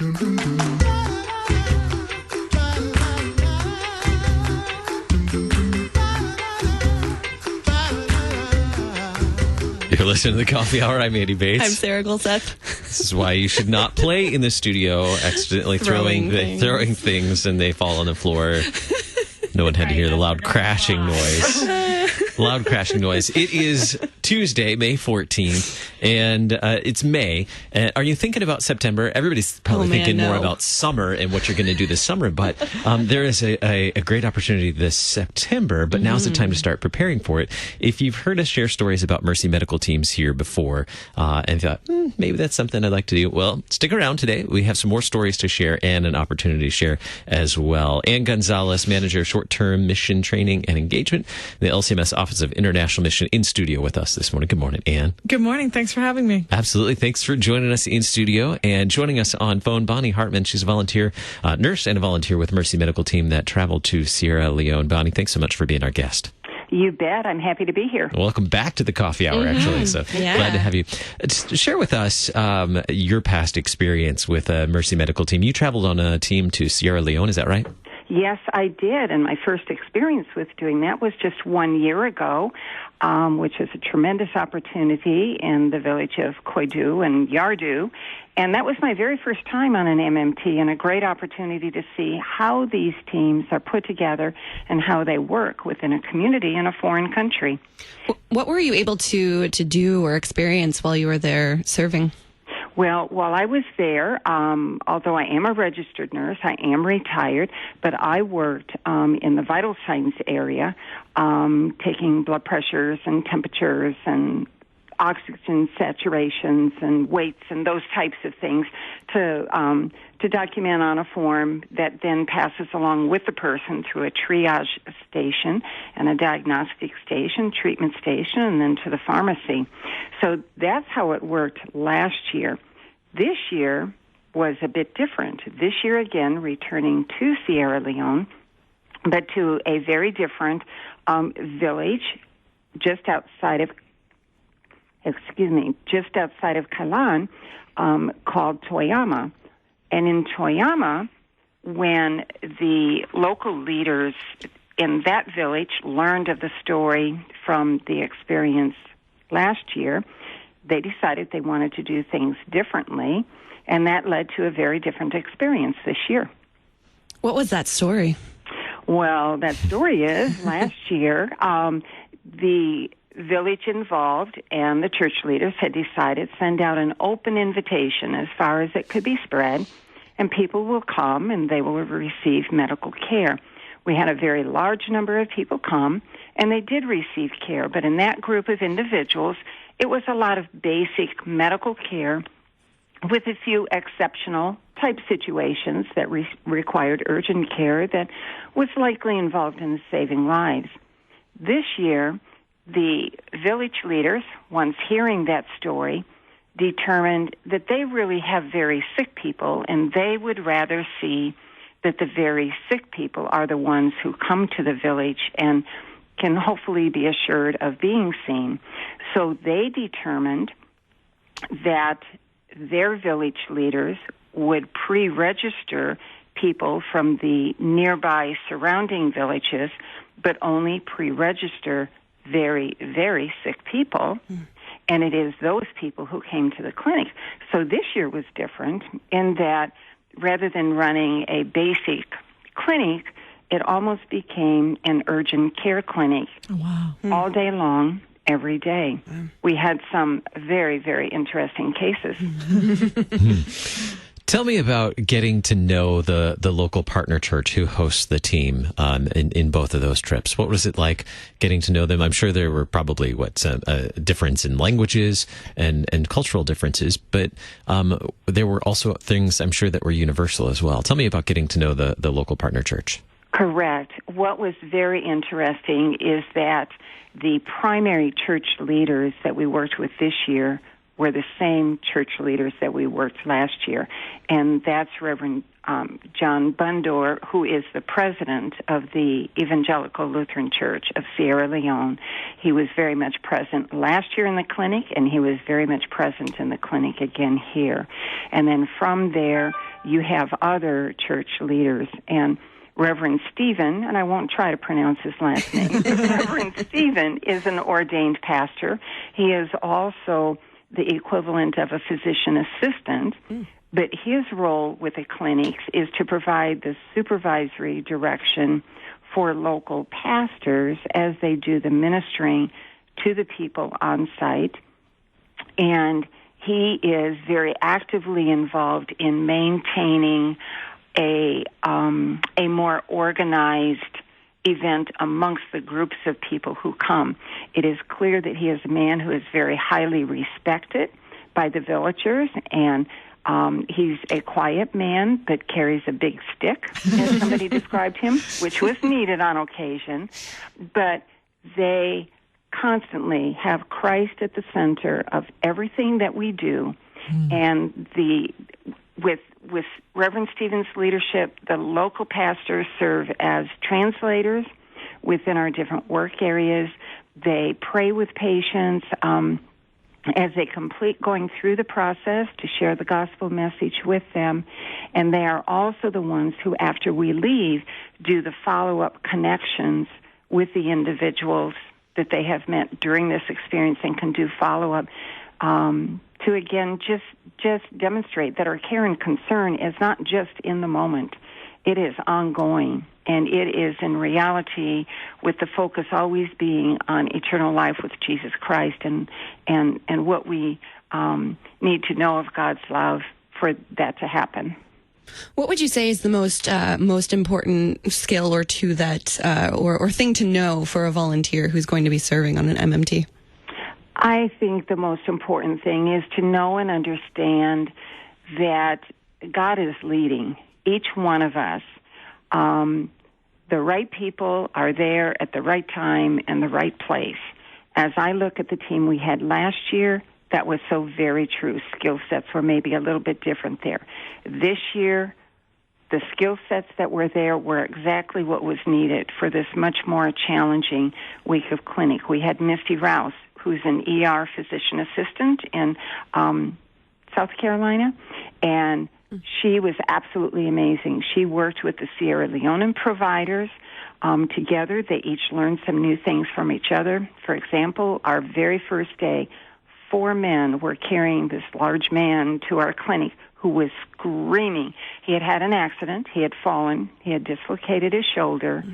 You're listening to the Coffee Hour. I'm Andy Bates. I'm Sierra Leone. This is why you should not play in the studio, accidentally throwing things and they fall on the floor. No one had to hear the loud crashing noise. Loud crashing noise. It is Tuesday, May 14th, and it's May. Are you thinking about September? Everybody's probably thinking more about summer and what you're going to do this summer, but there is a great opportunity this September, but now's the time to start preparing for it. If you've heard us share stories about Mercy Medical Teams here before and thought, maybe that's something I'd like to do, well, stick around today. We have some more stories to share and an opportunity to share as well. Anne Gonzalez, Manager of Short-Term Mission Training and Engagement, the LCMS Office of International Mission, in studio with us this morning. Good morning, Anne. Good morning. Thanks for having me. Absolutely. Thanks for joining us in studio. And joining us on phone, Bonnie Hartman. She's a volunteer nurse and a volunteer with Mercy Medical Team that traveled to Sierra Leone. Bonnie, thanks so much for being our guest. You bet. I'm happy to be here. Welcome back to the Coffee Hour, actually. So glad to have you. Share with us your past experience with Mercy Medical Team. You traveled on a team to Sierra Leone, is that right? Yes, I did, and my first experience with doing that was just 1 year ago, which was a tremendous opportunity in the village of Koidu and Yardu, and that was my very first time on an MMT, and a great opportunity to see how these teams are put together and how they work within a community in a foreign country. What were you able to do or experience while you were there serving? Well, while I was there, although I am a registered nurse, I am retired, but I worked in the vital signs area, taking blood pressures and temperatures and oxygen saturations and weights and those types of things to document on a form that then passes along with the person through a triage station and a diagnostic station, treatment station, and then to the pharmacy. So that's how it worked last year. This year was a bit different. This year, again, returning to Sierra Leone, but to a very different village just outside of Kailan, called Toyama. And in Toyama, when the local leaders in that village learned of the story from the experience last year, they decided they wanted to do things differently, and that led to a very different experience this year. What was that story? Well, that story is last year, the village involved and the church leaders had decided to send out an open invitation as far as it could be spread, and people will come and they will receive medical care. We had a very large number of people come, and they did receive care, but in that group of individuals, it was a lot of basic medical care with a few exceptional type situations that required urgent care that was likely involved in saving lives. This year, the village leaders, once hearing that story, determined that they really have very sick people, and they would rather see that the very sick people are the ones who come to the village and can hopefully be assured of being seen. So they determined that their village leaders would pre-register people from the nearby surrounding villages, but only pre-register very, very sick people. And it is those people who came to the clinic. So this year was different in that rather than running a basic clinic, it almost became an urgent care clinic. Oh, wow. All day long, every day. We had some very, very interesting cases. Tell me about getting to know the local partner church who hosts the team in both of those trips. What was it like getting to know them? I'm sure there were probably a difference in languages and cultural differences, but there were also things I'm sure that were universal as well. Tell me about getting to know the local partner church. Correct. What was very interesting is that the primary church leaders that we worked with this year were the same church leaders that we worked last year. And that's Reverend John Bundor, who is the president of the Evangelical Lutheran Church of Sierra Leone. He was very much present last year in the clinic, and he was very much present in the clinic again here. And then from there, you have other church leaders. And Reverend Stephen, and I won't try to pronounce his last name, Reverend Stephen is an ordained pastor. He is also the equivalent of a physician assistant, but his role with the clinics is to provide the supervisory direction for local pastors as they do the ministering to the people on site. And he is very actively involved in maintaining a more organized event amongst the groups of people who come. It is clear that he is a man who is very highly respected by the villagers, and he's a quiet man but carries a big stick, as somebody described him, which was needed on occasion. But they constantly have Christ at the center of everything that we do, and with Reverend Stephen's leadership, the local pastors serve as translators within our different work areas. They pray with patients as they complete going through the process to share the gospel message with them. And they are also the ones who, after we leave, do the follow-up connections with the individuals that they have met during this experience and can do follow-up to, again, just demonstrate that our care and concern is not just in the moment. It is ongoing, and it is in reality with the focus always being on eternal life with Jesus Christ and what we need to know of God's love for that to happen. What would you say is the most important skill or two that or thing to know for a volunteer who's going to be serving on an MMT? I think the most important thing is to know and understand that God is leading each one of us. The right people are there at the right time and the right place. As I look at the team we had last year, that was so very true. Skill sets were maybe a little bit different there. This year, the skill sets that were there were exactly what was needed for this much more challenging week of clinic. We had Misty Rouse, who's an ER physician assistant in South Carolina, and she was absolutely amazing. She worked with the Sierra Leone providers together. They each learned some new things from each other. For example, our very first day, 4 men were carrying this large man to our clinic who was screaming. He had had an accident. He had fallen. He had dislocated his shoulder.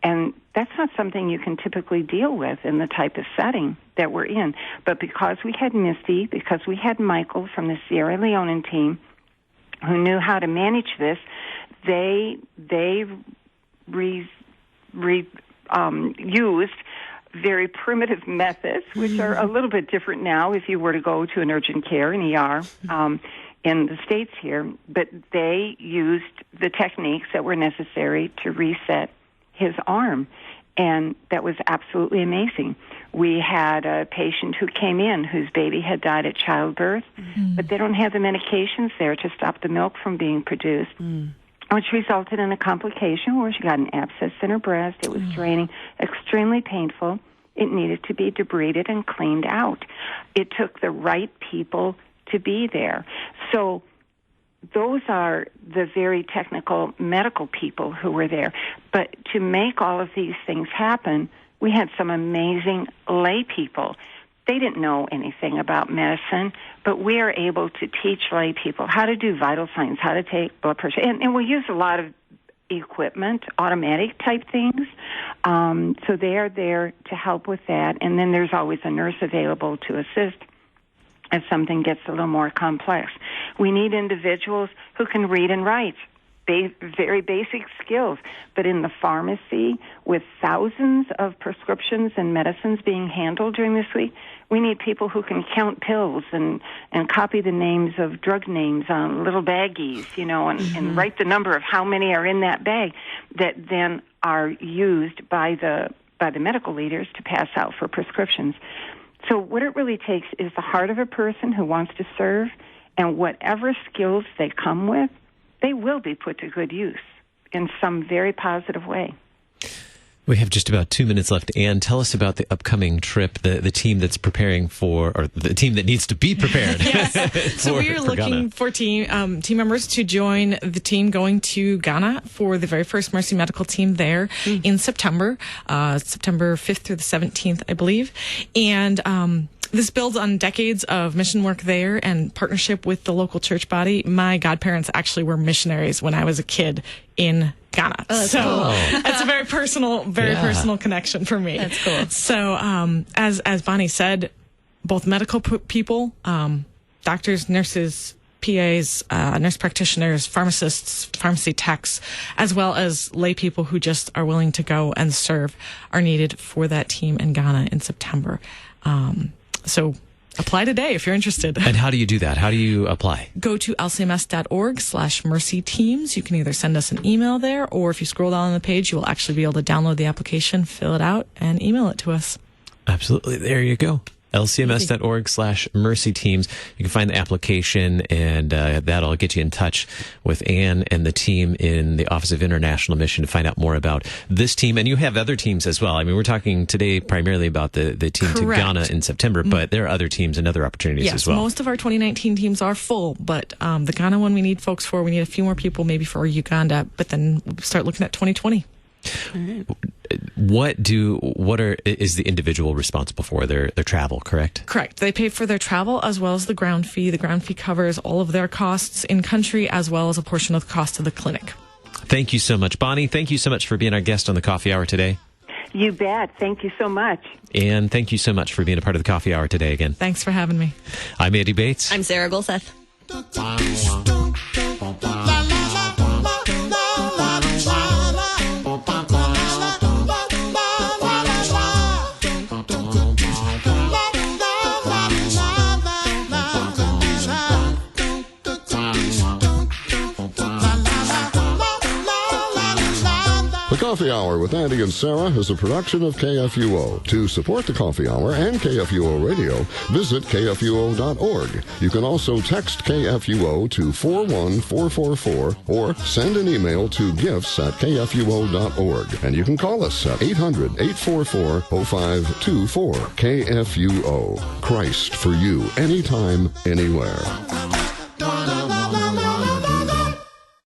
And that's not something you can typically deal with in the type of setting that we're in. But because we had Misty, because we had Michael from the Sierra Leone team who knew how to manage this, they used very primitive methods, which are a little bit different now if you were to go to an urgent care, an ER, in the States here. But they used the techniques that were necessary to reset his arm, and that was absolutely amazing. We had a patient who came in whose baby had died at childbirth, but they don't have the medications there to stop the milk from being produced, which resulted in a complication where she got an abscess in her breast. It was draining, extremely painful. It needed to be debrided and cleaned out. It took the right people to be there. So those are the very technical medical people who were there. But to make all of these things happen, we had some amazing lay people. They didn't know anything about medicine, but we are able to teach lay people how to do vital signs, how to take blood pressure. And we use a lot of equipment, automatic type things. So they are there to help with that. And then there's always a nurse available to assist if something gets a little more complex. We need individuals who can read and write, very basic skills. But in the pharmacy, with thousands of prescriptions and medicines being handled during this week, we need people who can count pills and copy the names of drug names on little baggies, and write the number of how many are in that bag that then are used by the medical leaders to pass out for prescriptions. So what it really takes is the heart of a person who wants to serve, and whatever skills they come with, they will be put to good use in some very positive way. We have just about 2 minutes left. Anne, tell us about the upcoming trip, the team that's preparing for, or the team that needs to be prepared. Yes. So we are looking for team members to join the team going to Ghana for the very first Mercy Medical team there in September, September 5th through the 17th, I believe. And this builds on decades of mission work there and partnership with the local church body. My godparents actually were missionaries when I was a kid in Ghana. Oh, so cool. It's a very personal connection for me. That's cool. So as Bonnie said, both medical people, doctors, nurses, PAs, nurse practitioners, pharmacists, pharmacy techs, as well as lay people who just are willing to go and serve are needed for that team in Ghana in September. So apply today if you're interested. And how do you do that? How do you apply? Go to lcms.org/mercy teams. You can either send us an email there, or if you scroll down on the page, you will actually be able to download the application, fill it out, and email it to us. Absolutely. There you go. lcms.org/mercy teams. You can find the application, and that'll get you in touch with Anne and the team in the Office of International Mission to find out more about this team. And you have other teams as well. I mean, we're talking today primarily about the team Correct. to Ghana in September, but there are other teams and other opportunities as well. Yes, most of our 2019 teams are full, but the Ghana one we need folks for. We need a few more people maybe for Uganda, but then we'll start looking at 2020. Is the individual responsible for their travel, correct? Correct. They pay for their travel as well as the ground fee. The ground fee covers all of their costs in country as well as a portion of the cost of the clinic. Thank you so much, Bonnie. Thank you so much for being our guest on the Coffee Hour today. You bet. Thank you so much. And thank you so much for being a part of the Coffee Hour today again. Thanks for having me. I'm Andy Bates. I'm Sarah Golseth. The Coffee Hour with Andy and Sarah is a production of KFUO. To support the Coffee Hour and KFUO Radio, visit KFUO.org. You can also text KFUO to 41444 or send an email to gifts@KFUO.org. And you can call us at 800-844-0524. KFUO. Christ for you, anytime, anywhere.